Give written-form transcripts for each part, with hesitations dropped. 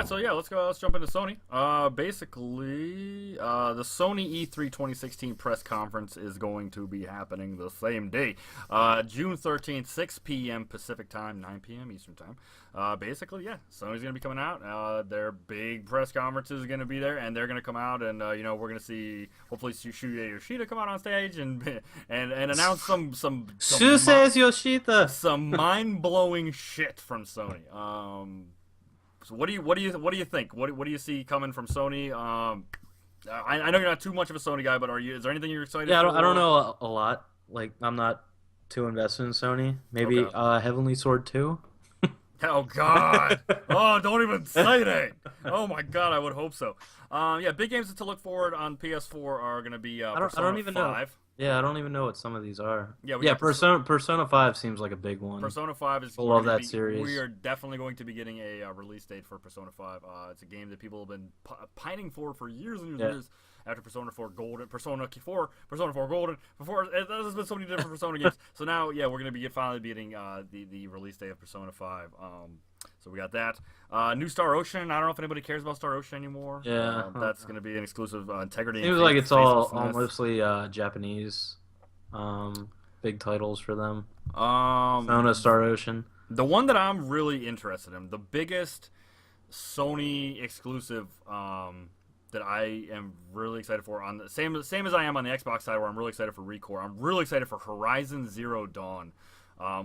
right, so yeah, let's go. Let's jump into Sony. Basically, the Sony E3 2016 press conference is going to be happening the same day, June 13th, 6 p.m. Pacific time, 9 p.m. Eastern time. Basically, yeah, Sony's gonna be coming out. Their big press conference is gonna be there, and they're gonna come out, and we're gonna see hopefully Shuya Yoshida come out on stage and announce some Suses Yoshida. some mind blowing shit from Sony. So what do you think? What do you see coming from Sony? I know you're not too much of a Sony guy, but is there anything you're excited Yeah, for? I don't know a lot. Like, I'm not too invested in Sony. Maybe Okay. Heavenly Sword 2? Oh God! Oh, don't even say that. Oh my God, I would hope so. Yeah, big games to look forward on PS4 are going to be I Persona don't even 5. know. Yeah, I don't even know what some of these are. Yeah, we Yeah, got Persona 5 seems like a big one. Persona 5 is. I love going to that be, series. We are definitely going to be getting a release date for Persona 5. It's a game that people have been pining for years and years and years. After Persona 4 Golden, Persona 4 Golden, there's been so many different Persona games. So now, yeah, we're gonna be finally getting the release date of Persona 5. So we got that. New Star Ocean. I don't know if anybody cares about Star Ocean anymore. Yeah, that's gonna be an exclusive Integrity. Seems and like it's all facelessness. mostly Japanese, big titles for them. Persona Star Ocean. The one that I'm really interested in, the biggest Sony exclusive that I am really excited for, on the same as I am on the Xbox side, where I'm really excited for ReCore. I'm really excited for Horizon Zero Dawn.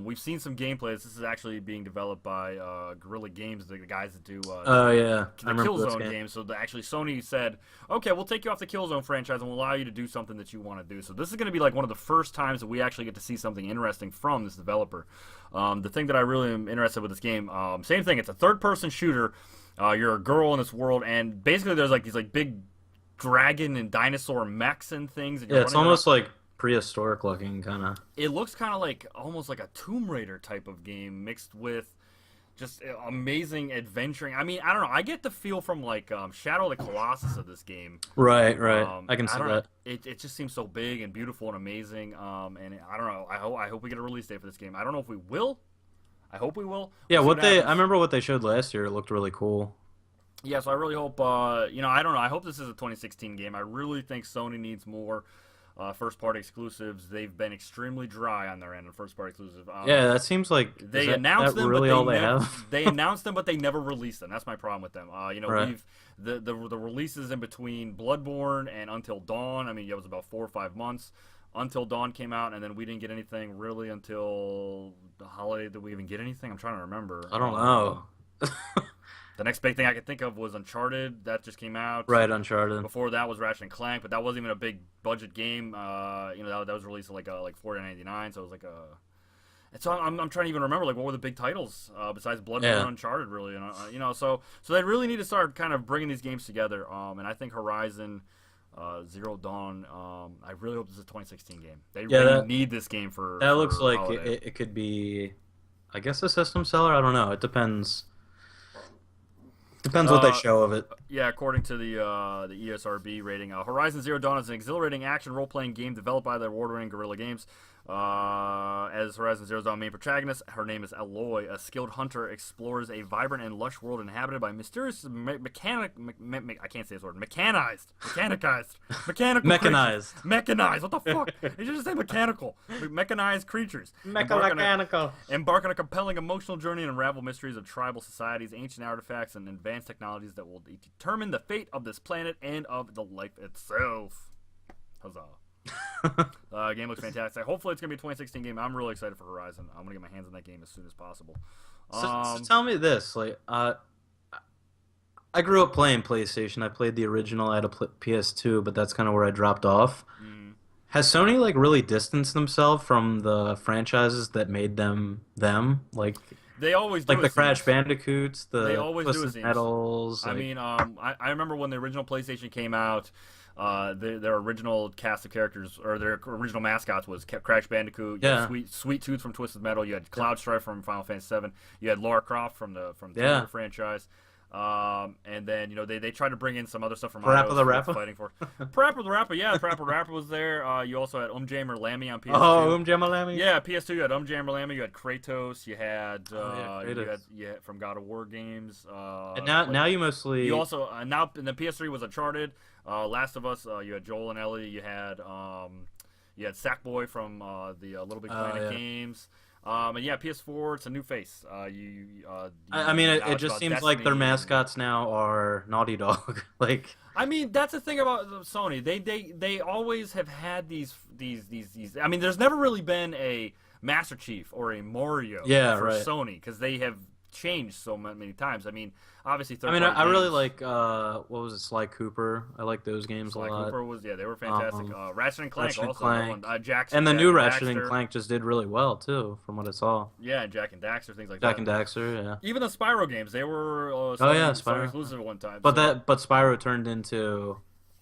We've seen some gameplay. This is actually being developed by Guerrilla Games, the guys that do Yeah, the Killzone Killzone games. So actually Sony said, okay, we'll take you off the Killzone franchise and we'll allow you to do something that you want to do. So this is going to be like one of the first times that we actually get to see something interesting from this developer. The thing that I really am interested with this game, same thing. It's a third-person shooter. You're a girl in this world, and basically there's like these like big dragon and dinosaur mechs and things. And yeah, it's almost like prehistoric looking, kind of. It looks kind of like almost like a Tomb Raider type of game mixed with just amazing adventuring. I mean, I don't know. I get the feel from like Shadow of the Colossus of this game. Right. I can see don't that. know. It just seems so big and beautiful and amazing. And I don't know. I hope we get a release date for this game. I don't know if we will. I hope we will. Yeah, We'll see I remember what they showed last year. It looked really cool. Yeah, so I really hope, I don't know. I hope this is a 2016 game. I really think Sony needs more first-party exclusives. They've been extremely dry on their end of first-party exclusives. Yeah, that seems like They announced them, really but all they have. they announced them, but they never released them. That's my problem with them. Right. We've the releases in between Bloodborne and Until Dawn. I mean, it was about 4 or 5 months. Until Dawn came out, and then we didn't get anything really until the holiday. Did we even get anything? I'm trying to remember. I don't know. The next big thing I could think of was Uncharted. That just came out. Right, Uncharted. Before that was Ratchet and Clank, but that wasn't even a big budget game. That was released at like $4.99, so it was like a. And so I'm trying to even remember like what were the big titles besides Bloodborne and Uncharted really, and so they really need to start kind of bringing these games together. And I think Horizon Zero Dawn. I really hope this is a 2016 game. They really need this game for. That looks like holiday. it could be, I guess, a system seller. I don't know. It depends. Depends what they show of it. Yeah, according to the ESRB rating, Horizon Zero Dawn is an exhilarating action role-playing game developed by the award-winning Guerrilla Games. As Horizon Zero Dawn main protagonist, her name is Aloy. A skilled hunter explores a vibrant and lush world inhabited by mysterious I can't say this word. Mechanized. Mechanized. Mechanized. What the fuck? You should just say mechanical. Mechanized creatures. Mechanical. Embark on a compelling emotional journey and unravel mysteries of tribal societies, ancient artifacts, and advanced technologies that will determine the fate of this planet and of the life itself. Huzzah. Game looks fantastic. Hopefully it's going to be a 2016 game. I'm really excited for Horizon. I'm going to get my hands on that game as soon as possible. So tell me this. Like, I grew up playing PlayStation. I played the original. I had a PS2, but that's kind of where I dropped off. Has Sony like really distanced themselves from the franchises that made them? Like they always do, like the Crash Bandicoots, they always Twisted Metals. I mean, I remember when the original PlayStation came out. Their original cast of characters, or their original mascots, was Crash Bandicoot. You had Sweet Tooth from Twisted Metal. You had Cloud Strife from Final Fantasy VII. You had Lara Croft from the franchise. And then they tried to bring in some other stuff from Parappa Eidos the for Rapper? fighting for Parappa the Rapper. Yeah, Parappa the Rapper was there. You also had Jammer Lammy on PS2. Oh, Jamalami? Yeah, PS2. You had Jammer Lammy. You had Kratos. You had Kratos. you had from God of War games. And now you mostly... You also now in the PS3 was Uncharted, Last of Us. You had Joel and Ellie. You had Sackboy from the Little Big Planet games. And yeah, PS4, it's a new face. I mean, it just seems like their mascots now are Naughty Dog. Like, I mean, that's the thing about Sony. They always have had these. I mean, there's never really been a Master Chief or a Mario for Sony because they have changed so many times. I mean, obviously, I really like what was it, Sly Cooper. I like those games a lot. Sly Cooper was they were fantastic. Ratchet and Clank Ratchet and also. Clank. Jackson, and the Jack new and Ratchet Daxter. and Clank just did really well too, from what I saw. Yeah, and Jack and Daxter, things like that. Jack and Daxter, yeah. Even the Spyro games, they were Spyro exclusive at one time. But Spyro turned into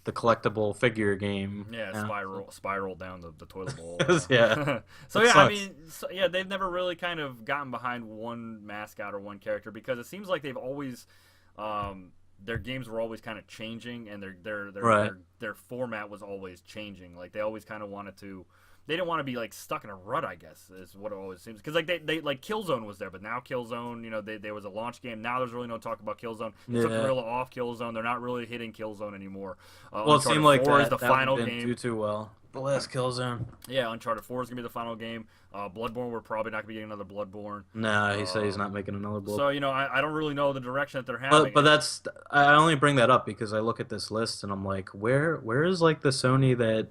the collectible figure game. Yeah, spiral down the toilet bowl. Yeah. So yeah, I mean, they've never really kind of gotten behind one mascot or one character because it seems like they've always, their games were always kind of changing and their format was always changing. Like they always kind of wanted to. They didn't want to be like stuck in a rut, I guess, is what it always seems. Because like they like Killzone was there, but now Killzone, there was a launch game. Now there's really no talk about Killzone. They took Guerrilla off Killzone. They're not really hitting Killzone anymore. Well, it seemed like is the that final didn't game. do too well. The last Killzone. Yeah, Uncharted 4 is gonna be the final game. Bloodborne, we're probably not gonna be getting another Bloodborne. Nah, he said he's not making another Bloodborne. So I don't really know the direction that they're having. But I only bring that up because I look at this list and I'm like, where is like the Sony that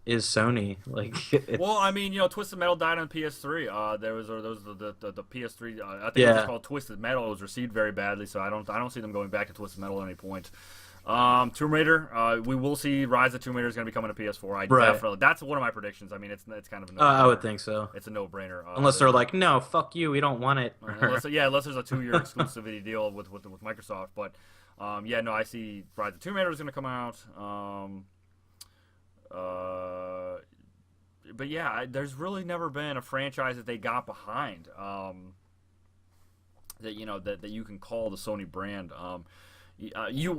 is Sony? Like, well, I mean, Twisted Metal died on PS3. There was the PS3. I think it was called Twisted Metal. It was received very badly, so I don't see them going back to Twisted Metal at any point. Tomb Raider. We will see Rise of Tomb Raider is going to be coming to PS4. Definitely. That's one of my predictions. I mean, it's kind of a no-brainer. I would think so. It's a no-brainer. Unless they're like, no, fuck you, we don't want it. Unless there's a 2-year exclusivity deal with Microsoft. But I see Rise of Tomb Raider is going to come out. But yeah, there's really never been a franchise that they got behind that you can call the Sony brand. You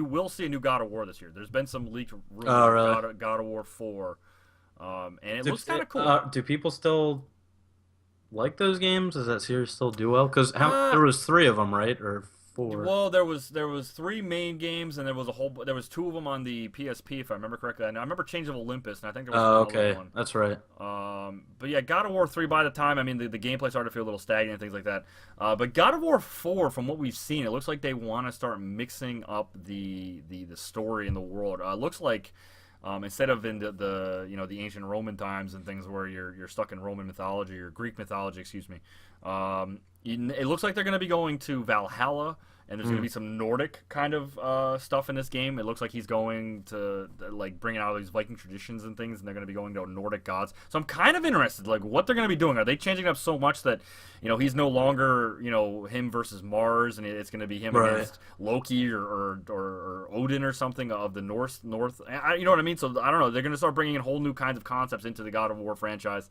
will see a new God of War this year. There's been some leaked rumors of God of War 4, and it looks kind of cool. Do people still like those games? Does that series still do well? Because there was 3 of them, right, or 4? Well, there was 3 main games, and there was 2 of them on the PSP, if I remember correctly. And I remember Chains of Olympus, and I think there was another one. That's right. But yeah, God of War 3 by the time, I mean, the gameplay started to feel a little stagnant and things like that. But God of War 4, from what we've seen, it looks like they want to start mixing up the story in the world. It looks like instead of in the ancient Roman times and things where you're stuck in Roman mythology or Greek mythology, excuse me. It looks like they're going to be going to Valhalla, and there's going to be some Nordic kind of stuff in this game. It looks like he's going to like bring out all these Viking traditions and things, and they're going to be going to Nordic gods. So I'm kind of interested, like what they're going to be doing. Are they changing it up so much that he's no longer him versus Mars, and it's going to be him against Loki or Odin or something of the North? You know what I mean? So I don't know. They're going to start bringing in whole new kinds of concepts into the God of War franchise.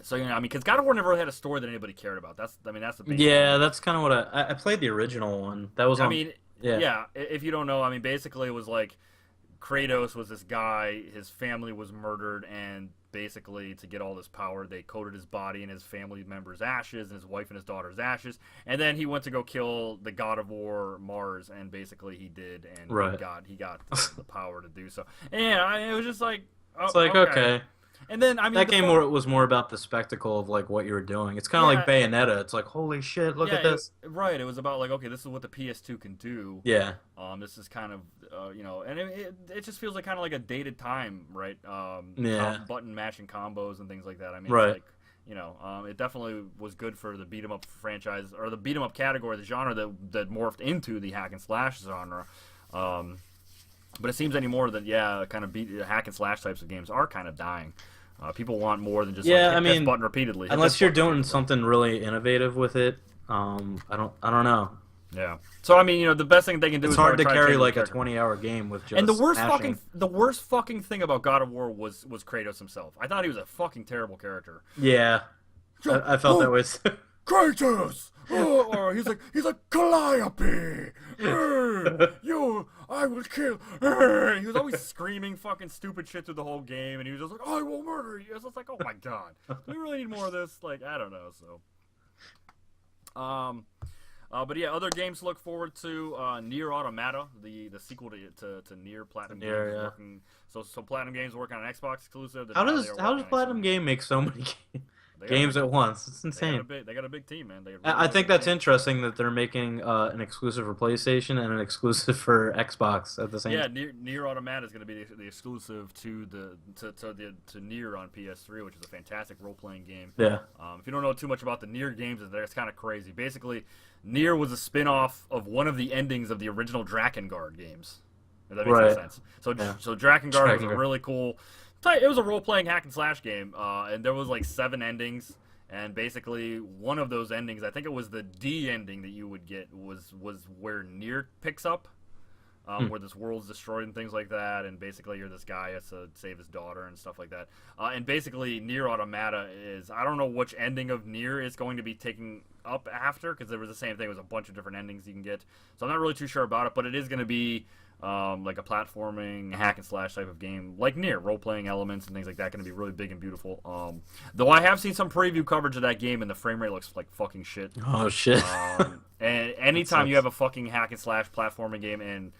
So because God of War never really had a story that anybody cared about. That's the big thing. That's kind of what I played the original one. That was if you don't know, I mean, basically it was like Kratos was this guy, his family was murdered, and basically to get all this power, they coated his body in his family members' ashes and his wife and his daughter's ashes, and then he went to go kill the God of War Mars, and basically he did, and he got the power to do so. And it was just like, okay. And then that game was more about the spectacle of like what you were doing. It's kind of like Bayonetta. It's like, holy shit, look at this. It was about like, okay, this is what the PS2 can do. Yeah. This is kind of and it just feels like kind of like a dated time, right? Button mashing combos and things like that. I mean, it's like, it definitely was good for the beat 'em up franchise or the beat 'em up category, the genre that morphed into the hack and slash genre. But it seems anymore that kind of hack and slash types of games are kind of dying. People want more than just hit this button repeatedly. Unless you're doing something really innovative with it, I don't know. Yeah. So I mean, the best thing they can do is hard to carry like a 20-hour game with just. And the worst fucking thing about God of War was Kratos himself. I thought he was a fucking terrible character. Yeah, I felt that was. Kratos, or he's like Calliope, you, I will kill. He was always screaming fucking stupid shit through the whole game, and he was just like, I will murder you. It's just like, oh my god, do we really need more of this? Like, I don't know. But yeah, other games to look forward to. Nier Automata, the sequel to Nier. Platinum Nier, Games yeah. working. So Platinum Games working on an Xbox exclusive. How does Platinum Game make so many games at once? It's insane. They got a big team, man. They really I got a think big that's team. interesting that they're making an exclusive for PlayStation and an exclusive for Xbox at the same Yeah, time. Nier Automata is going to be the exclusive to Nier on PS3, which is a fantastic role playing game. Yeah. If you don't know too much about the Nier games, it's kind of crazy. Basically, Nier was a spin-off of one of the endings of the original Drakengard games. If that makes any sense. So Drakengard was a really cool. It was a role-playing hack and slash game, and there was like 7 endings. And basically, one of those endings, I think it was the D ending that you would get, was where Nier picks up, where this world's destroyed and things like that. And basically, you're this guy has to save his daughter and stuff like that. And basically, Nier Automata is, I don't know which ending of Nier is going to be taking up after, because there was the same thing. It was a bunch of different endings you can get. So I'm not really too sure about it, but it is going to be like a platforming hack and slash type of game, like Nier, role-playing elements and things like that, going to be really big and beautiful. Though I have seen some preview coverage of that game, and the frame rate looks like fucking shit. Oh shit! And anytime you have a fucking hack and slash platforming game, and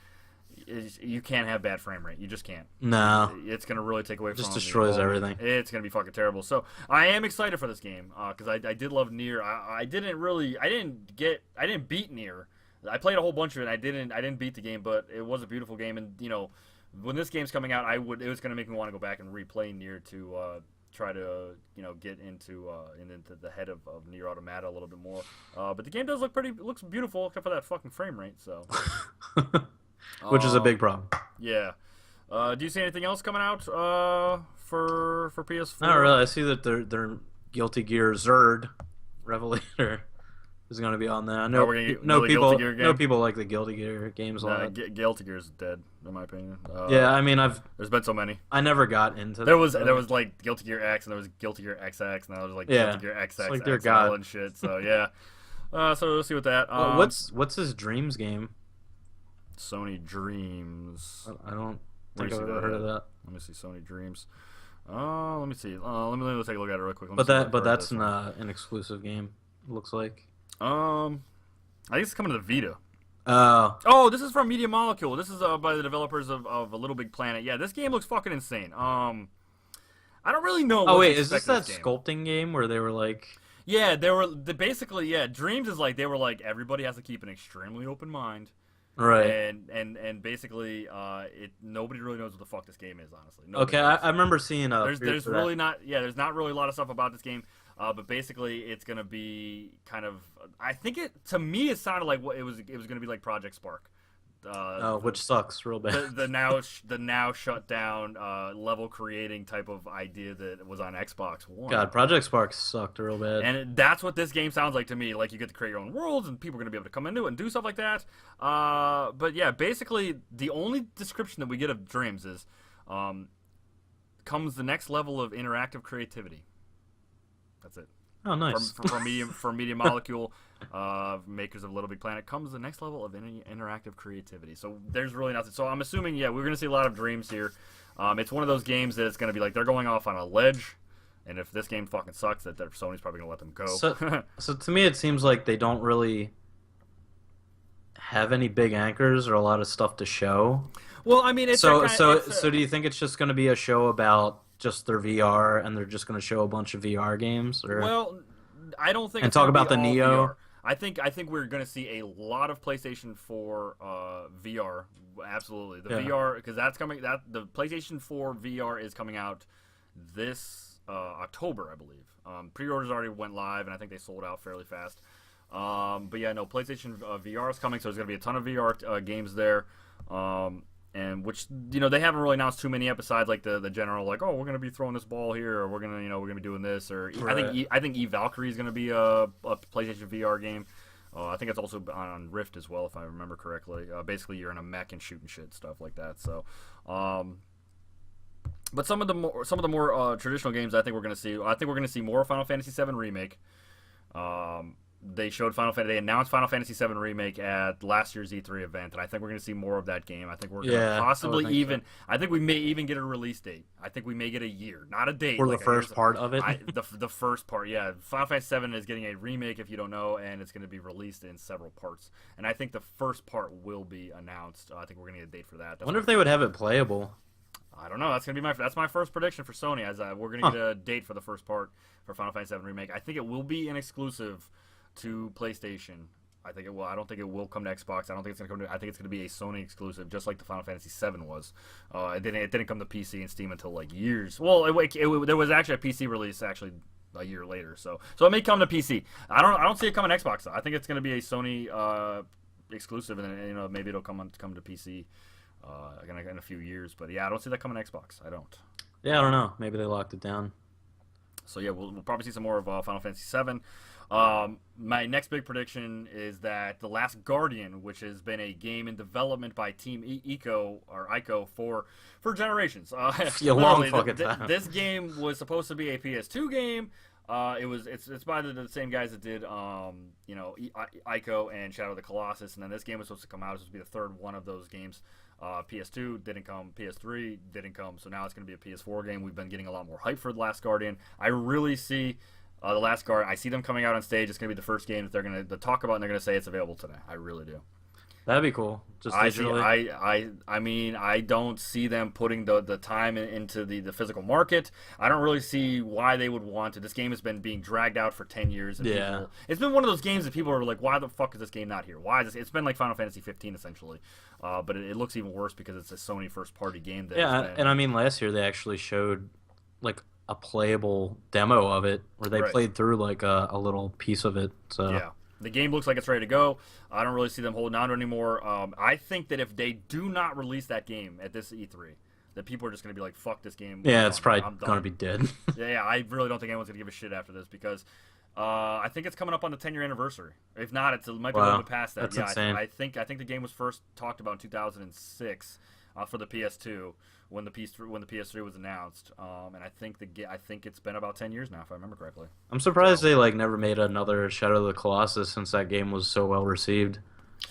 you can't have bad frame rate, you just can't. No, it's going to really take away from. Just destroys everything. It's going to be fucking terrible. So I am excited for this game because I did love Nier. I didn't beat Nier. I played a whole bunch of it. I didn't beat the game, but it was a beautiful game. And when this game's coming out, it was going to make me want to go back and replay Nier to try to get into the head of Nier Automata a little bit more. But the game looks beautiful, except for that fucking frame rate. So, which is a big problem. Yeah. Do you see anything else coming out for PS4? Not really. I see that their Guilty Gear Zerd Revelator is going to be on there. I know people like the Guilty Gear games a lot. Guilty Gear's dead, in my opinion. Yeah, I mean, there's been so many. I never got into. There was like Guilty Gear X, and there was Guilty Gear XX, and there was like Guilty Gear XX, like their XL and shit. So yeah. So we'll see what that. What's his Dreams game? Sony Dreams. I don't think I've ever heard of that. Let me see Sony Dreams. Let me see. Let me take a look at it real quick. But that's an exclusive game. It looks like. I think it's coming to the Vita. Oh, this is from Media Molecule. This is by the developers of A Little Big Planet. Yeah, this game looks fucking insane. I don't really know. Oh wait, is this that sculpting game where they were like? Yeah, basically Dreams is like they were like everybody has to keep an extremely open mind. Right. And basically, nobody really knows what the fuck this game is, honestly. Okay, I remember seeing there's really not a lot of stuff about this game. But basically, it's gonna be kind of. I think to me it sounded like what it was. It was gonna be like Project Spark. Which sucks real bad. The now shut down level creating type of idea that was on Xbox One. God, Project Spark sucked real bad. And that's what this game sounds like to me. Like you get to create your own worlds, and people are gonna be able to come into it and do stuff like that. But yeah, basically the only description that we get of Dreams is, comes the next level of interactive creativity. That's it. Oh, nice. From Media Molecule, makers of Little Big Planet, comes the next level of interactive creativity. So there's really nothing. So I'm assuming, we're going to see a lot of Dreams here. It's one of those games that it's going to be like they're going off on a ledge, and if this game fucking sucks, that Sony's probably going to let them go. So to me, it seems like they don't really have any big anchors or a lot of stuff to show. Well, I mean, so do you think it's just going to be a show about just their VR, and they're just going to show a bunch of VR games? Or? Well, I don't think. And talk about the Neo. VR. I think we're going to see a lot of PlayStation 4 VR. Absolutely, the VR, because that's coming. The PlayStation 4 VR is coming out this October, I believe. Pre-orders already went live, and I think they sold out fairly fast. But yeah, no, PlayStation VR is coming, so there's going to be a ton of VR games there. And which they haven't really announced too many besides like the general like, oh, we're gonna be throwing this ball here, or we're gonna be doing this, or right. I think Valkyrie is gonna be a PlayStation VR game. I think it's also on Rift as well, if I remember correctly. Basically, you're in a mech and shooting shit, stuff like that. So, but some of the more traditional games, I think we're gonna see more Final Fantasy VII Remake. they showed Final Fantasy. They announced Final Fantasy VII Remake at last year's E3 event, and I think we're going to see more of that game. I think we're going to possibly even. So. I think we may even get a release date. I think we may get a year, not a date. For the first part of it. The first part, yeah. Final Fantasy VII is getting a remake, if you don't know, and it's going to be released in several parts. And I think the first part will be announced. I think we're going to get a date for that. I wonder if they would have it playable. I don't know. That's gonna be that's my first prediction for Sony. As we're gonna get a date for the first part for Final Fantasy VII Remake. I think it will be an exclusive to PlayStation. I think it will. I don't think it will come to Xbox. I don't think it's gonna come to. I think it's gonna be a Sony exclusive, just like the Final Fantasy VII was. It didn't come to PC and Steam until like years. Well, there was actually a PC release actually a year later. So it may come to PC. I don't see it coming to Xbox though. I think it's gonna be a Sony exclusive, and then maybe it'll come to PC. In a few years, but yeah, I don't see that coming to Xbox. I don't. Yeah, I don't know. Maybe they locked it down. So yeah, we'll probably see some more of Final Fantasy VII. My next big prediction is that The Last Guardian, which has been a game in development by Team Ico for generations. Long fucking time. This game was supposed to be a PS2 game. It's by the same guys that did Ico and Shadow of the Colossus, and then this game was supposed to come out. It was supposed to be the third one of those games. PS2 didn't come, PS3 didn't come, so now it's going to be a PS4 game. We've been getting a lot more hype for The Last Guardian. I really see The Last Guardian. I see them coming out on stage. It's going to be the first game that they're going to talk about, and they're going to say it's available today. I really do. That'd be cool. Just digitally. I mean, I don't see them putting the time into the physical market. I don't really see why they would want to. This game has been being dragged out for 10 years. And it's been one of those games that people are like, why the fuck is this game not here? Why is this? It's been like Final Fantasy 15 essentially, but it looks even worse because it's a Sony first party game. And I mean, last year they actually showed like a playable demo of it where they played through like a little piece of it. So yeah. The game looks like it's ready to go. I don't really see them holding on to it anymore. I think that if they do not release that game at this E3, that people are just going to be like, fuck this game. Yeah, it's probably going to be dead. yeah, I really don't think anyone's going to give a shit after this because I think it's coming up on the 10-year anniversary. If not, it might be a little bit past that. That's insane. I think the game was first talked about in 2006 for the PS2 when the PS3 was announced, and I think it's been about 10 years now, if I remember correctly. I'm surprised they like never made another Shadow of the Colossus since that game was so well received.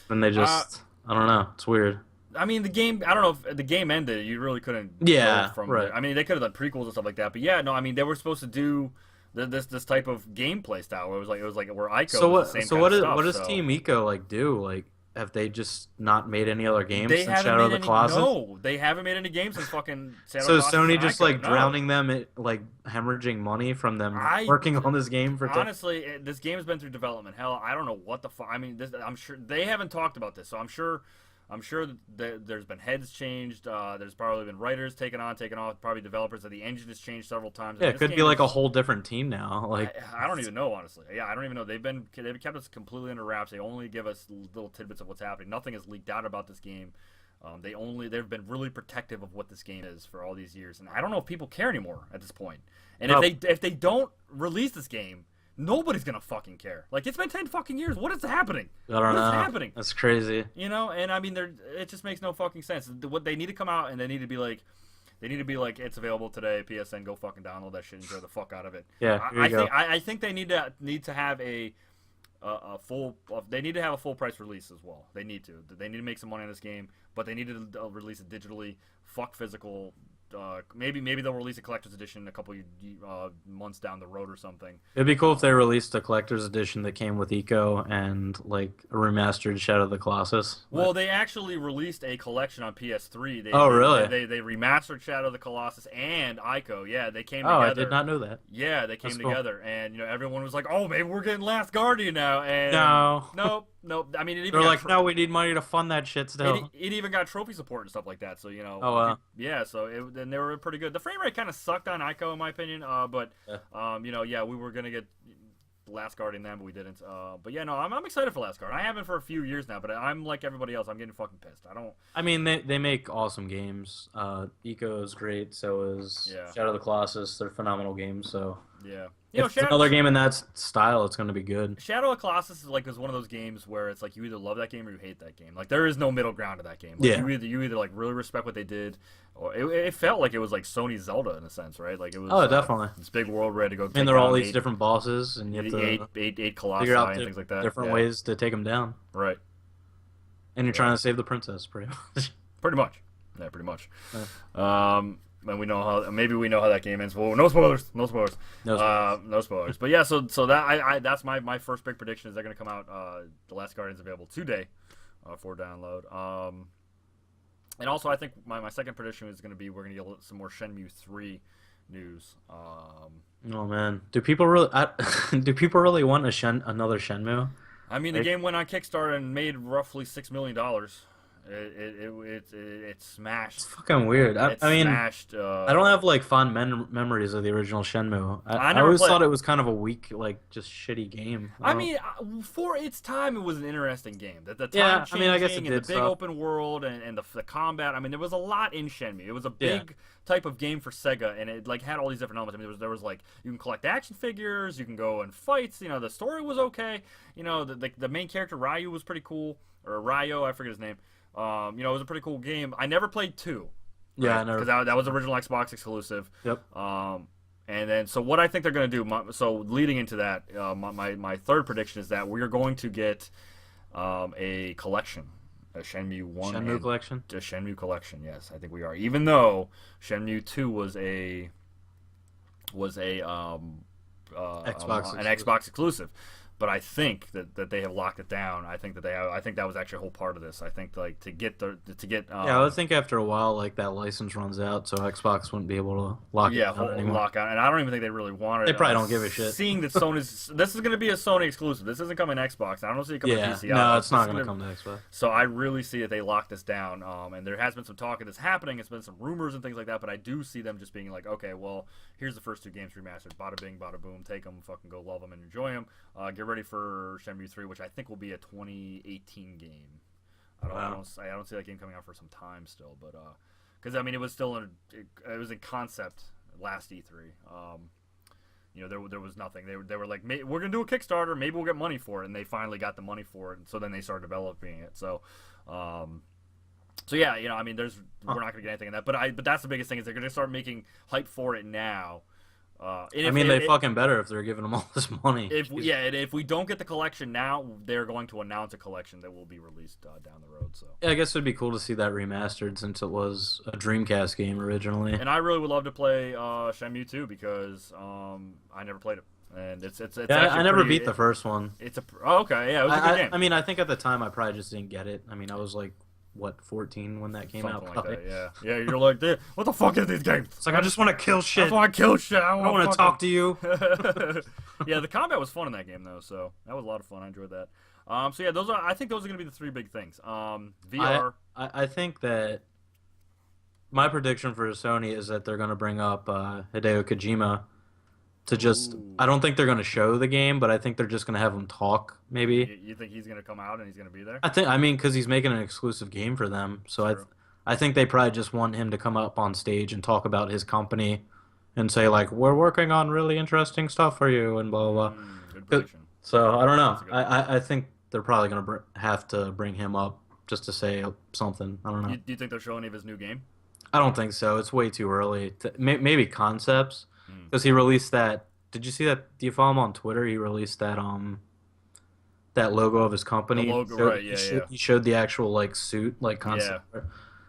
And they just I don't know, it's weird. I mean, the game. I don't know if the game ended. You really couldn't. Yeah, go from right. I mean, they could have done prequels and stuff like that, but yeah, no. I mean, they were supposed to do this type of gameplay style where it was like where Ico was the same kind of stuff. What does Team Ico like do? Like, have they just not made any other games since haven't Shadow of made the Colossus? No, they haven't made any games since fucking Shadow So of the Colossus Sony just Ico, like no. drowning them, like hemorrhaging money from them working on this game for. Honestly, this game has been through development. Hell, I don't know what the fuck. I mean, I'm sure they haven't talked about this, so I'm sure that there's been heads changed. There's probably been writers taken off. Probably developers. That the engine has changed several times. Yeah, it could be like a whole different team now. Like I don't even know, honestly. Yeah, I don't even know. They've kept us completely under wraps. They only give us little tidbits of what's happening. Nothing has leaked out about this game. They've been really protective of what this game is for all these years, and I don't know if people care anymore at this point. And if they don't release this game, nobody's gonna fucking care. Like, it's been 10 fucking years. What is happening? I don't know. What's happening? That's crazy. You know, and I mean, it just makes no fucking sense. What they need to come out and they need to be like, it's available today. PSN, go fucking download that shit and enjoy the fuck out of it. Yeah, I think they need to have a full. They need to have a full price release as well. They need to. They need to make some money on this game, but they need to release it digitally. Fuck physical. Maybe they'll release a collector's edition a couple months down the road or something. It'd be cool if they released a collector's edition that came with Ico and like a remastered Shadow of the Colossus. Well, they actually released a collection on PS3. Really? They remastered Shadow of the Colossus and Ico. Yeah, they came together. together. I did not know that. Yeah, they came That's together, cool. And everyone was like, "Oh, maybe we're getting Last Guardian now." And no. Nope. I mean, they're like, no, we need money to fund that shit still. It even got trophy support and stuff like that. So Oh wow. Yeah. So then they were pretty good. The frame rate kind of sucked on Ico, in my opinion. But we were gonna get Last Guardian then, but we didn't. But yeah, no, I'm excited for Last Guardian. I haven't for a few years now, but I'm like everybody else. I'm getting fucking pissed. I mean, they make awesome games. Ico is great. So is Shadow of the Colossus. They're phenomenal games. So Yeah. If it's another game in that style, it's going to be good. Shadow of Colossus is one of those games where it's like you either love that game or you hate that game. Like there is no middle ground to that game. Like, Yeah. you either like really respect what they did, or it felt like it was like Sony Zelda in a sense, right? Like it was. Oh, definitely. This big world ready to go. And there are all these different bosses, and you have to eight colossi figure out and things like that. different ways to take them down. Right. And you're trying to save the princess, pretty much. Pretty much. Yeah, pretty much. Yeah. And we know how we know how that game ends. Well, no spoilers. No spoilers. No spoilers. But yeah, so that that's my first big prediction is they're gonna come out. The Last Guardian's available today for download. And also I think my second prediction is gonna be we're gonna get some more Shenmue 3 news. Oh man, do people really want another Shenmue? I mean, the game went on Kickstarter and made roughly $6 million. It smashed. It's fucking weird. I mean, smashed, I don't have like fond memories of the original Shenmue. I never always thought it was kind of a weak, like just shitty game. I mean, for its time, it was an interesting game. The time yeah, changing I mean, I guess it and did the big open world and the combat. I mean, there was a lot in Shenmue. It was a big type of game for Sega, and it like had all these different elements. I mean, there was like you can collect action figures, you can go and fights. You know, the story was okay. You know, the main character Ryu was pretty cool, or Ryo, I forget his name. You know, it was a pretty cool game. I never played 2. Yeah, I never. Because that was original Xbox exclusive. Yep. And then, so what I think they're going to do, so leading into that, my third prediction is that we're going to get a collection, a Shenmue 1. Shenmue collection? A Shenmue collection, yes, I think we are. Even though Shenmue 2 was an Xbox exclusive. But I think that they have locked it down. I think that was actually a whole part of this. I think like to get. Yeah, I think after a while, like that license runs out, so Xbox wouldn't be able to lock it down anymore. Lock out, and I don't even think they really wanted it. They probably don't give a shit. Seeing that this is going to be a Sony exclusive. This isn't coming to Xbox. I don't see it coming to PC. No, it's not going to come to Xbox. So I really see that they locked this down. And there has been some talk of this happening. It's been some rumors and things like that. But I do see them just being like, okay, well, here's the first 2 games remastered. Bada bing, bada boom. Take them, fucking go love them and enjoy them. Get ready for Shenmue 3, which I think will be a 2018 game. I don't see that game coming out for some time still, but because I mean it was in concept last E3. You know, there was nothing. They were like, we're gonna do a Kickstarter, maybe we'll get money for it, and they finally got the money for it, and so then they started developing it. So yeah, you know, I mean, we're not gonna get anything in that, but that's the biggest thing is they're gonna start making hype for it now. They fucking better if they're giving them all this money. If we don't get the collection now, they're going to announce a collection that will be released down the road. So yeah, I guess it'd be cool to see that remastered since it was a Dreamcast game originally. And I really would love to play Shenmue 2 because I never played it, and it's I never beat the first one. Okay, yeah, it was a good game. I mean, I think at the time I probably just didn't get it. I mean, I was like 14 when that came out. Something like that, yeah. You're like, what the fuck is these games? It's like I just want to kill shit. I just want to kill shit. I don't want to talk to you. Yeah, the combat was fun in that game though, so that was a lot of fun. I enjoyed that. So yeah, I think those are gonna be the 3 big things. VR. I think that my prediction for Sony is that they're gonna bring up Hideo Kojima to just. Ooh. I don't think they're gonna show the game, but I think they're just gonna have him talk. Maybe. You think he's gonna come out and he's gonna be there? I mean, because he's making an exclusive game for them, so I think they probably just want him to come up on stage and talk about his company, and say like, "We're working on really interesting stuff for you," and blah blah blah. Good prediction. So I don't know. I think they're probably gonna have to bring him up just to say something. I don't know. Do you think they'll show any of his new game? I don't think so. It's way too early. Maybe concepts. Because he released that. Did you see that? Do you follow him on Twitter? He released that that logo of his company. The logo, right? Yeah, He showed the actual like suit, like concept. Yeah.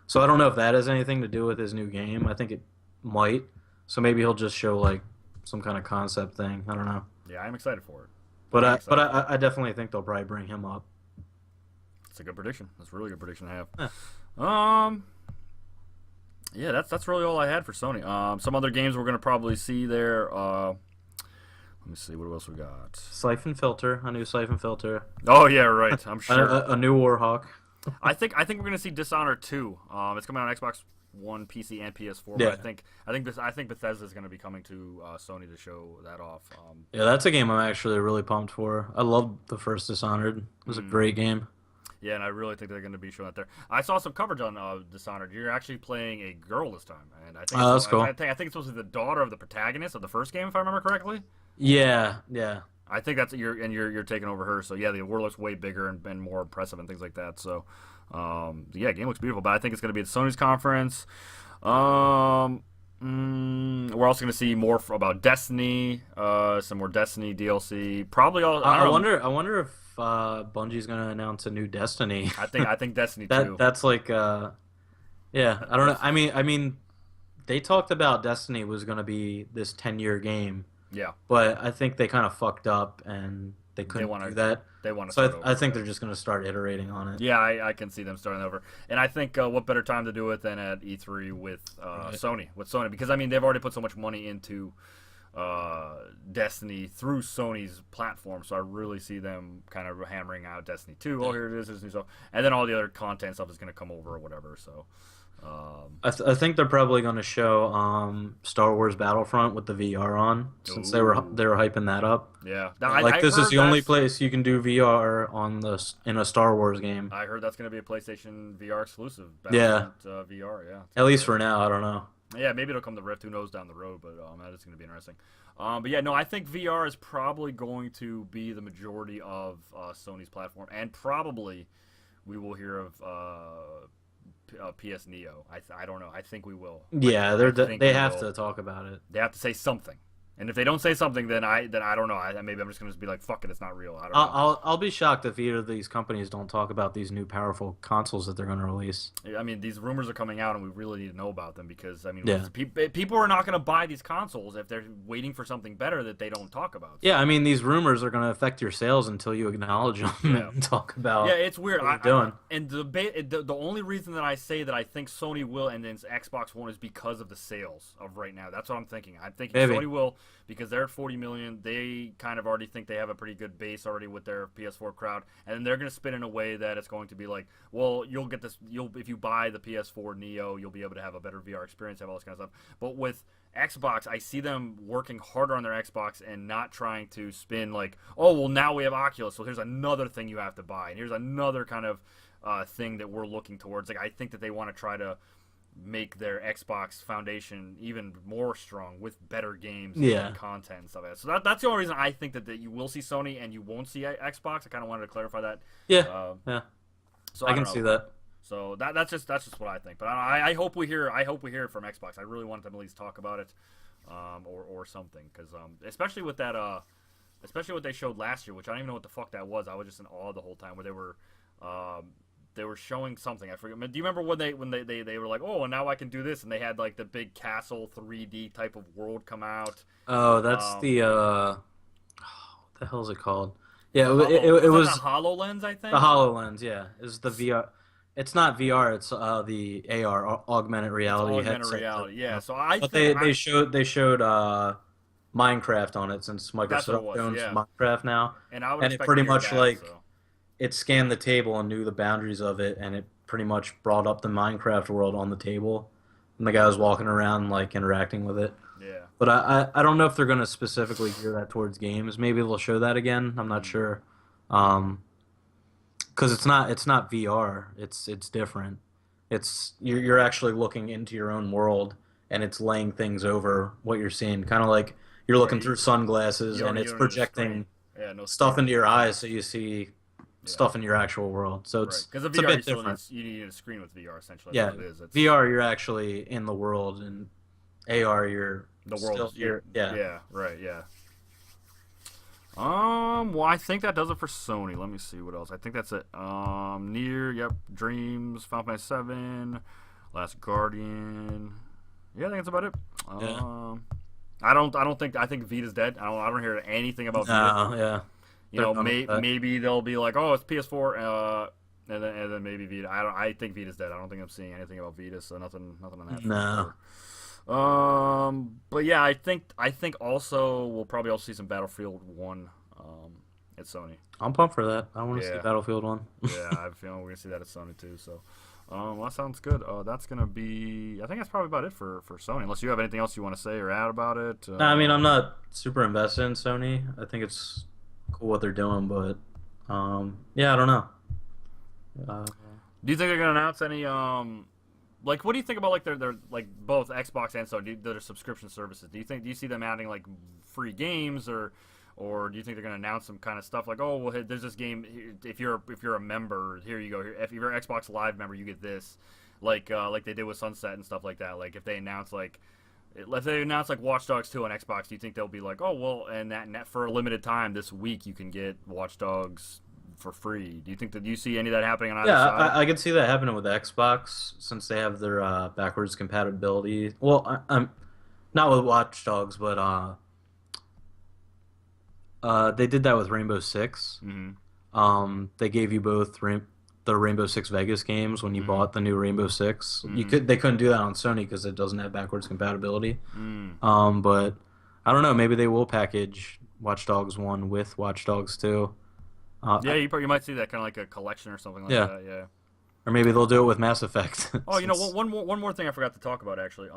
So I don't know if that has anything to do with his new game. I think it might. So maybe he'll just show like some kind of concept thing. I don't know. Yeah, I'm excited for it. But I definitely think they'll probably bring him up. That's a good prediction. That's a really good prediction to have. Yeah, that's really all I had for Sony. Some other games we're gonna probably see there. Let me see what else we got. Siphon Filter, a new Siphon Filter. Oh yeah, right. I'm sure. a new Warhawk. I think we're gonna see Dishonored 2. It's coming out on Xbox One, PC, and PS4. Yeah. But I think Bethesda is gonna be coming to Sony to show that off. Yeah, that's a game I'm actually really pumped for. I loved the first Dishonored. It was a great game. Yeah, and I really think they're going to be showing that there. I saw some coverage on Dishonored. You're actually playing a girl this time, and Oh, that's cool. I think it's supposed to be the daughter of the protagonist of the first game, if I remember correctly. Yeah, yeah. I think that's you're taking over her. So yeah, the world looks way bigger and more impressive and things like that. So yeah, game looks beautiful. But I think it's going to be at Sony's conference. We're also going to see more about Destiny, some more Destiny DLC. Probably all. I wonder if Bungie's gonna announce a new Destiny. I think Destiny that too. that's like yeah. I don't know. I mean, they talked about Destiny was gonna be this 10-year game, Yeah, but I think they kind of fucked up and they couldn't want do to. that. They want to So start over. I think they're just gonna start iterating on it. Yeah, I can see them starting over, and I think what better time to do it than at E3 with Sony, because I mean they've already put so much money into Destiny through Sony's platform, so I really see them kind of hammering out Destiny 2. Oh, here it is, this new stuff, and then all the other content stuff is going to come over or whatever. So, I think they're probably going to show Star Wars Battlefront with the VR on, since they were hyping that up. Yeah, like this is the only place you can do VR in a Star Wars game. I heard that's going to be a PlayStation VR exclusive. Yeah, VR. Yeah, at least for now. I don't know. Yeah, maybe it'll come to Rift. Who knows down the road? But that is going to be interesting. But yeah, no, I think VR is probably going to be the majority of Sony's platform, and probably we will hear of PS Neo. I don't know. I think we will. Yeah, they have to talk about it. They have to say something. And if they don't say something, then I don't know. Maybe I'm just gonna be like, fuck it, it's not real. I don't know. I'll be shocked if either of these companies don't talk about these new powerful consoles that they're going to release. I mean, these rumors are coming out, and we really need to know about them because I mean, Yeah. people are not gonna buy these consoles if they're waiting for something better that they don't talk about. Yeah, I mean, these rumors are going to affect your sales until you acknowledge them and talk about. Yeah, it's weird. What you're doing. And the only reason that I say that I think Sony will and then Xbox won't is because of the sales of right now. That's what I'm thinking. I'm thinking Maybe. Sony will. Because they're at 40 million, they kind of already think they have a pretty good base already with their PS4 crowd, and then they're going to spin in a way that it's going to be like, well, you'll get this, if you buy the PS4 Neo, you'll be able to have a better VR experience, have all this kind of stuff. But with Xbox, I see them working harder on their Xbox and not trying to spin like, oh, well, now we have Oculus, so here's another thing you have to buy, and here's another kind of thing that we're looking towards. Like, I think that they want to try to make their Xbox foundation even more strong with better games and content and stuff like that. So that's the only reason I think that you will see Sony and you won't see Xbox. I kind of wanted to clarify that. Yeah, yeah. So I can see that. So that's just what I think. But I hope we hear it from Xbox. I really want them to at least talk about it, or something, because especially with that especially what they showed last year, which I don't even know what the fuck that was. I was just in awe the whole time where they were showing something. I forget. Do you remember when they were like, oh, and now I can do this, and they had like the big castle 3D type of world come out? Oh, that's what the hell is it called? Yeah, it was the HoloLens, I think. The HoloLens, yeah, is the VR. It's not VR. It's the AR, augmented reality headset. Yeah. So they showed Minecraft on it, since Microsoft owns Minecraft now, and it pretty much it scanned the table and knew the boundaries of it, and it pretty much brought up the Minecraft world on the table, and the guy was walking around like interacting with it. Yeah. But I don't know if they're going to specifically gear that towards games. Maybe they'll show that again. I'm not sure. Because it's not VR. It's different. It's you're actually looking into your own world, and it's laying things over what you're seeing. Kind of like you're looking through sunglasses, and it's projecting stuff into your eyes, so you see stuff in your actual world. So it's because it's a bit different. You need a screen with VR essentially. Yeah, that's what it is. VR you're actually in the world, and AR you're the world. Yeah. Right. Yeah. Well, I think that does it for Sony. Let me see what else. I think that's it. Yep. Dreams, Final Fantasy 7, Last Guardian. Yeah, I think that's about it. I think Vita's dead. I don't hear anything about Vita. Yeah. You know, maybe they'll be like, oh, it's PS4, and then maybe Vita. I think Vita's dead. I don't think I'm seeing anything about Vita, so nothing on that. No. But yeah, I think also we'll probably also see some Battlefield 1 at Sony. I'm pumped for that. I want to see Battlefield 1. Yeah, I have a feeling we're gonna see that at Sony too. So, well, that sounds good. That's gonna be. I think that's probably about it for Sony. Unless you have anything else you want to say or add about it. No, I mean, I'm not super invested in Sony. I think it's cool what they're doing, but yeah, I don't know. Do you think they're gonna announce any like what do you think about like their like both Xbox and Sony their subscription services? Do you see them adding like free games or do you think they're gonna announce some kind of stuff like oh well hey, there's this game if you're a member here you go here if you're an Xbox Live member you get this like they did with Sunset and stuff like that like if they announce like Watch Dogs 2 on Xbox, do you think they'll be like, oh well, and that for a limited time this week you can get Watch Dogs for free? Do you see any of that happening on either Yeah, side? I could see that happening with Xbox since they have their backwards compatibility. Well, I'm not with Watch Dogs, but they did that with Rainbow Six. Mm-hmm. They gave you both the Rainbow Six Vegas games when you Mm-hmm. bought the new Rainbow 6. Mm-hmm. They couldn't do that on Sony because it doesn't have backwards compatibility. Mm. But I don't know. Maybe they will package Watch Dogs 1 with Watch Dogs 2. Yeah, you might see that kind of like a collection or something like Yeah. that. Yeah. Or maybe they'll do it with Mass Effect. Oh, you know, one more thing I forgot to talk about actually.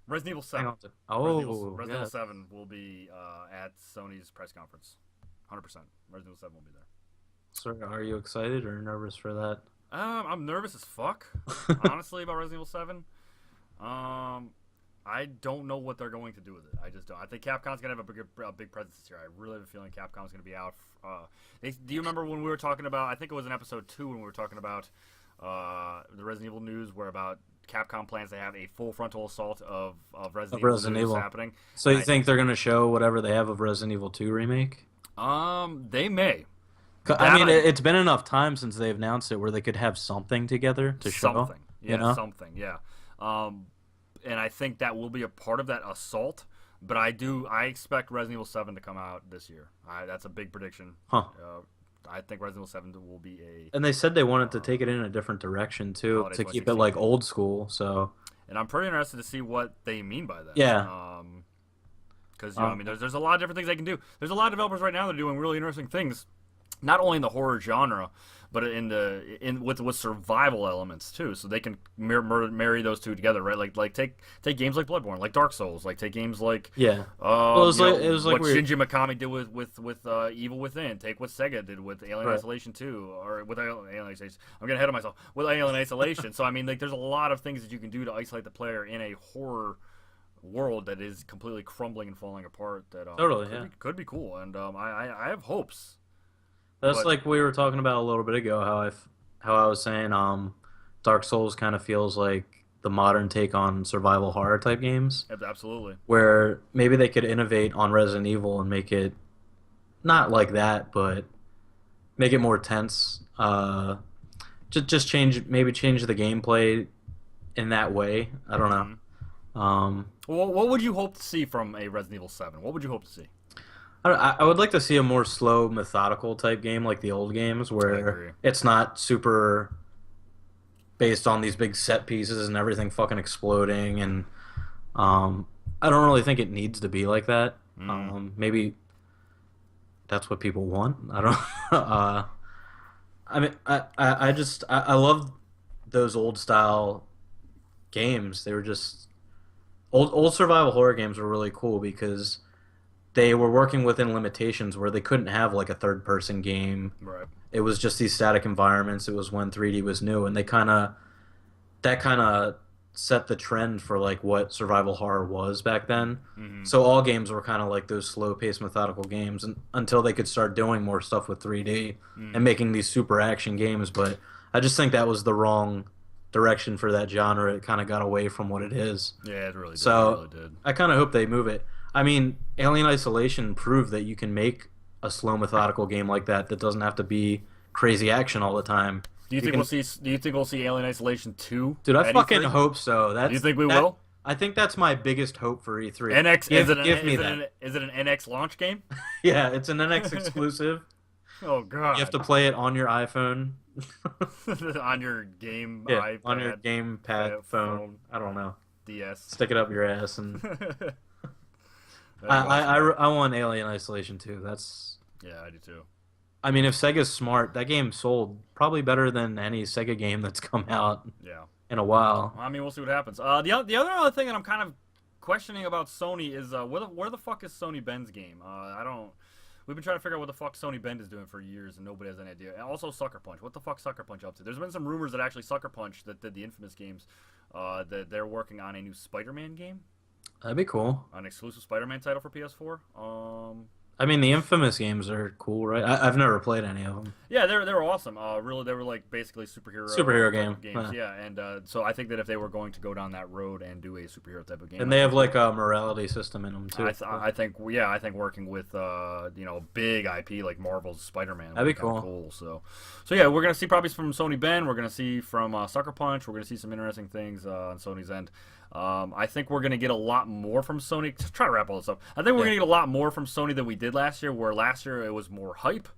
Resident Evil 7. Hang on. Oh, Resident yeah. Evil 7 will be at Sony's press conference. 100%. Resident Evil 7 will be there. So are you excited or nervous for that? I'm nervous as fuck, honestly, about Resident Evil 7. I don't know what they're going to do with it. I just don't. I think Capcom's gonna have a big presence this year. I really have a feeling Capcom's gonna be out. Do you remember when we were talking about? I think it was in episode 2 when we were talking about the Resident Evil news, where about Capcom plans to have a full frontal assault of Resident Evil happening. So you think they're gonna show whatever they have of Resident Evil 2 remake? They may. I mean, it's been enough time since they announced it where they could have something together to show. Something, yeah, you know? something, yeah. And I think that will be a part of that assault. But I expect Resident Evil 7 to come out this year. That's a big prediction. Huh. I think Resident Evil 7 will be a. And they said they wanted to take it in a different direction too, to keep it like old school. So. And I'm pretty interested to see what they mean by that. Yeah. Because I mean, there's a lot of different things they can do. There's a lot of developers right now that are doing really interesting things. Not only in the horror genre, but with survival elements too. So they can marry those two together, right? Like take games like Bloodborne, like Dark Souls, like take games like yeah. Well, it was like what Shinji Mikami did with Evil Within. Take what Sega did with Alien Isolation 2, or with Alien Isolation. I'm getting ahead of myself with Alien Isolation. So I mean, like there's a lot of things that you can do to isolate the player in a horror world that is completely crumbling and falling apart. That totally could be cool, and I have hopes. That's like we were talking about a little bit ago. How I was saying, Dark Souls kind of feels like the modern take on survival horror type games. Absolutely. Where maybe they could innovate on Resident Evil and make it not like that, but make it more tense. Just change the gameplay in that way. I don't know. Well, what would you hope to see from a Resident Evil 7? What would you hope to see? I would like to see a more slow, methodical type game like the old games, where it's not super based on these big set pieces and everything fucking exploding. And I don't really think it needs to be like that. Maybe that's what people want. I don't. I mean, I love those old style games. They were just old survival horror games were really cool because they were working within limitations where they couldn't have like a third person game. Right. It was just these static environments. It was when 3D was new, and that kind of set the trend for like what survival horror was back then. Mm-hmm. So all games were kind of like those slow paced methodical games until they could start doing more stuff with 3D and making these super action games. But I just think that was the wrong direction for that genre. It kind of got away from what it is. Yeah, it really did. So it really did. I kind of hope they move it. I mean, Alien Isolation proved that you can make a slow, methodical game like that doesn't have to be crazy action all the time. Do you think we'll see Alien Isolation 2? Dude, I fucking hope so. Do you think we will? I think that's my biggest hope for E3. NX Give me that. Is it an NX launch game? Yeah, it's an NX exclusive. Oh god. You have to play it on your iPhone. On your game iPad, on your gamepad phone. I don't know. DS. Stick it up your ass and I want Alien Isolation 2. Yeah, I do too. I mean, if Sega's smart, that game sold probably better than any Sega game that's come out in a while. Well, I mean, we'll see what happens. The other thing that I'm kind of questioning about Sony is where the fuck is Sony Ben's game? we've been trying to figure out what the fuck Sony Bend is doing for years, and nobody has any idea. And also Sucker Punch. What the fuck Sucker Punch up to? There's been some rumors that actually Sucker Punch, that did the Infamous games, that they're working on a new Spider-Man game, That'd be cool. an exclusive Spider-Man title for PS4. I mean, the Infamous games are cool, right? I've never played any of them. Yeah, they're awesome. Really, they were like basically Superhero game. games. Yeah, and so I think that if they were going to go down that road and do a superhero type of game, And they have like a morality system in them too. I think working with big IP like Marvel's Spider-Man That'd be kinda cool. So yeah, we're gonna see probably from Sony Bend. We're gonna see from Sucker Punch. We're gonna see some interesting things on Sony's end. I think we're gonna get a lot more from Sony. Try to wrap all this up. I think we're gonna get a lot more from Sony than we did last year. Where last year it was more hype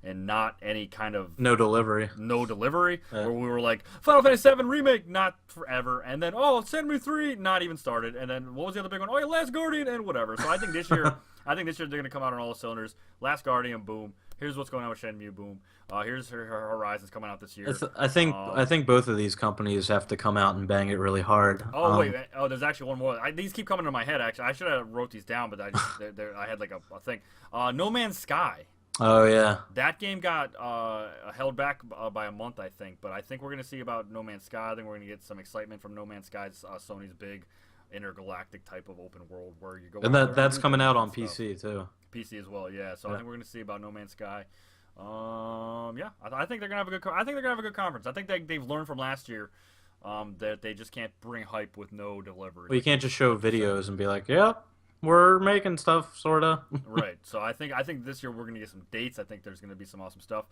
and not any kind of No delivery. Where we were like Final Fantasy VII remake, not forever, and then Shenmue 3 not even started, and then what was the other big one? Oh yeah, Last Guardian and whatever. So I think this year they're gonna come out on all cylinders. Last Guardian, boom. Here's what's going on with Shenmue, boom. Here's her Horizons coming out this year. I think both of these companies have to come out and bang it really hard. Wait. There's actually one more. These keep coming to my head. Actually, I should have wrote these down, but I had like a thing. No Man's Sky. Oh yeah. That game got held back by a month, I think. But I think we're gonna see about No Man's Sky. I think we're gonna get some excitement from No Man's Sky's Sony's big intergalactic type of open world where you go. And that's coming out on PC too. PC as well, yeah. So I think we're gonna see about No Man's Sky. I think they're gonna have a good. I think they're gonna have a good conference. I think they've learned from last year that they just can't bring hype with no delivery. Well, you can't just show videos and be like, "Yeah, we're making stuff, sorta." Right. So I think this year we're gonna get some dates. I think there's gonna be some awesome stuff.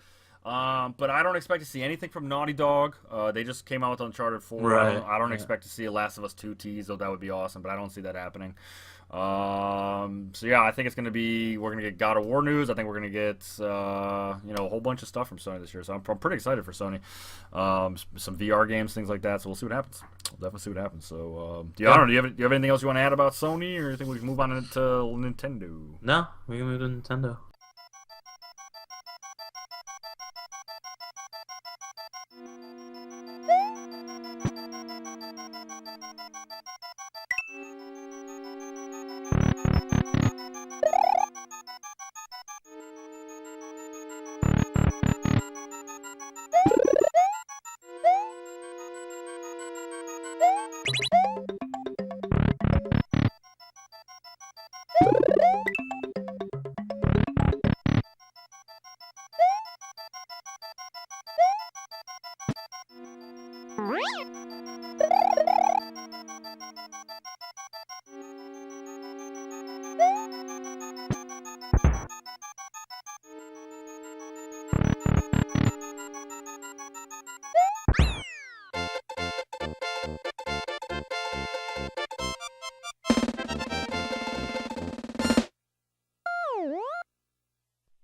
But I don't expect to see anything from Naughty Dog. They just came out with Uncharted 4. Right. I don't expect to see a Last of Us 2 tease, though that would be awesome, but I don't see that happening. So yeah, I think we're gonna get God of War news. I think we're gonna get a whole bunch of stuff from Sony this year. So I'm pretty excited for Sony. Some VR games, things like that. So we'll see what happens. We'll definitely see what happens. So do you have anything else you want to add about Sony, or you think we can move on to Nintendo? No, we can move to Nintendo.